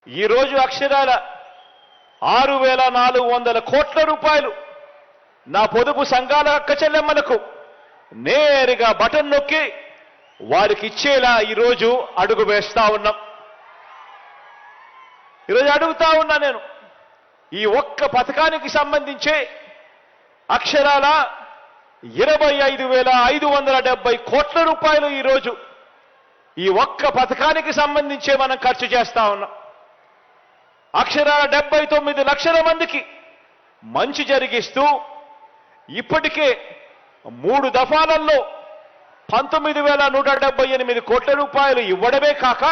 ఈరోజు అక్షరాల 6,400 కోట్ల రూపాయలు నా పొదుపు సంఘాల అక్క చెల్లెమ్మలకు నేరుగా బటన్ నొక్కి వారికి ఇచ్చేలా ఈరోజు అడుగు వేస్తా ఉన్నాం. ఈరోజు అడుగుతా ఉన్నా నేను, ఈ ఒక్క పథకానికి సంబంధించి అక్షరాల 25,570 కోట్ల రూపాయలు ఈరోజు ఈ ఒక్క పథకానికి సంబంధించే మనం ఖర్చు చేస్తా ఉన్నాం. అక్షరాల 79 లక్షల మందికి మంచి జరిగిస్తూ ఇప్పటికే 3 దఫాలలో 19,178 కోట్ల రూపాయలు ఇవ్వడమే కాక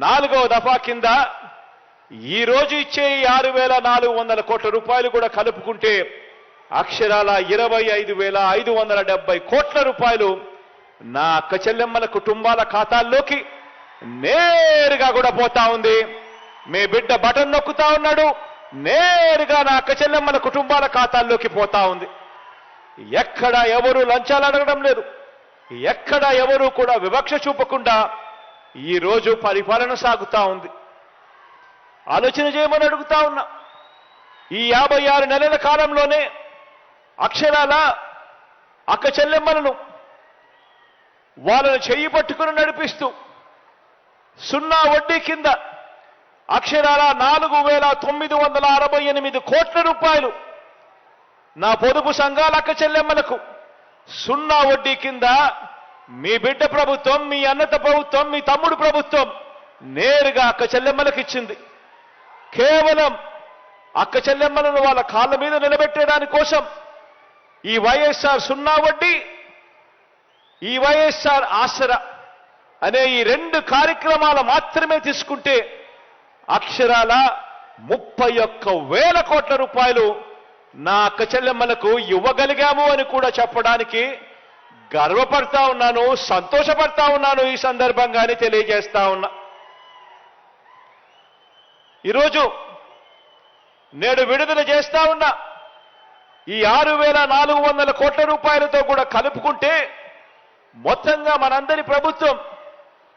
4వ దఫా కింద ఈరోజు ఇచ్చే 6,400 కోట్ల రూపాయలు కూడా కలుపుకుంటే అక్షరాల 25,570 కోట్ల రూపాయలు నా అక్క చెల్లెమ్మల కుటుంబాల ఖాతాల్లోకి నేరుగా కూడా పోతా ఉంది. మీ బిడ్డ బటన్ నొక్కుతా ఉన్నాడు, నేరుగా నా అక్క చెల్లెమ్మల కుటుంబాల ఖాతాల్లోకి పోతా ఉంది. ఎక్కడ ఎవరు లంచాలు అడగడం లేదు, ఎక్కడ ఎవరు కూడా వివక్ష చూపకుండా ఈరోజు పరిపాలన సాగుతా ఉంది. ఆలోచన చేయమని అడుగుతా ఉన్నా. ఈ 56 నెలల కాలంలోనే అక్షరాల అక్క చెల్లెమ్మలను వాళ్ళను చెయ్యి పట్టుకుని నడిపిస్తూ 0 వడ్డీ కింద అక్షరాల 4,968 కోట్ల రూపాయలు నా పొదుపు సంఘాల అక్క చెల్లెమ్మలకు 0 వడ్డీ కింద మీ బిడ్డ ప్రభుత్వం, మీ అన్నత ప్రభుత్వం, మీ తమ్ముడు ప్రభుత్వం నేరుగా అక్క చెల్లెమ్మలకు ఇచ్చింది. కేవలం అక్క చెల్లెమ్మలను వాళ్ళ కాళ్ళ మీద నిలబెట్టేదాని కోసం ఈ వైఎస్ఆర్ 0 వడ్డీ, ఈ వైఎస్ఆర్ ఆసరా అనే ఈ 2 కార్యక్రమాలు మాత్రమే తీసుకుంటే అక్షరాల 31,000 కోట్ల రూపాయలు నా అక్క చెల్లెమ్మలకు ఇవ్వగలిగాము అని కూడా చెప్పడానికి గర్వపడతా ఉన్నాను, సంతోషపడతా ఉన్నాను. ఈ సందర్భంగానే తెలియజేస్తా ఉన్నా. ఈరోజు నేడు విడుదల చేస్తా ఉన్నా ఈ 6,400 కోట్ల రూపాయలతో కూడా కలుపుకుంటే మొత్తంగా మనందరి ప్రభుత్వం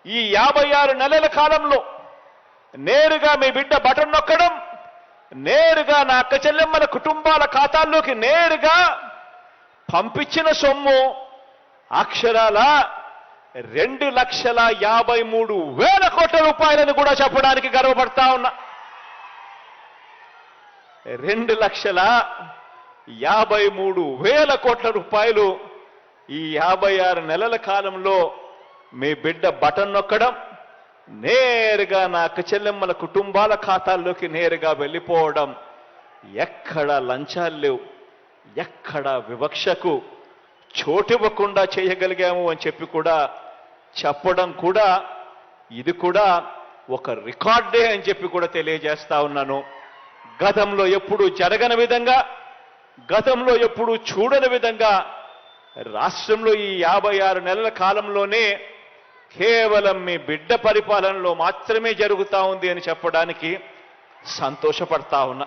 ఈ 56 నెలల కాలంలో నేరుగా మీ బిడ్డ బటన్ నొక్కడం, నేరుగా నా అక్క చెల్లెమ్మల కుటుంబాల ఖాతాల్లోకి నేరుగా పంపించిన సొమ్ము అక్షరాల 2,53,000 కోట్ల రూపాయలని కూడా చెప్పడానికి గర్వపడతా ఉన్నా. 2,53,000 కోట్ల రూపాయలు ఈ 56 నెలల కాలంలో మీ బిడ్డ బటన్ నొక్కడం, నేరుగా నా అక్క చెల్లెమ్మల కుటుంబాల ఖాతాల్లోకి నేరుగా వెళ్ళిపోవడం, ఎక్కడ లంచాలు లేవు, ఎక్కడ వివక్షకు చోటివ్వకుండా చేయగలిగాము అని చెప్పి కూడా చెప్పడం కూడా ఇది కూడా ఒక రికార్డే అని చెప్పి కూడా తెలియజేస్తా ఉన్నాను. గతంలో ఎప్పుడు జరగని విధంగా, గతంలో ఎప్పుడు చూడని విధంగా రాష్ట్రంలో ఈ 56 నెలల కాలంలోనే కేవలం మీ బిడ్డ పరిపాలనలో మాత్రమే జరుగుతా ఉంది అని చెప్పడానికి సంతోషపడతా ఉన్నా.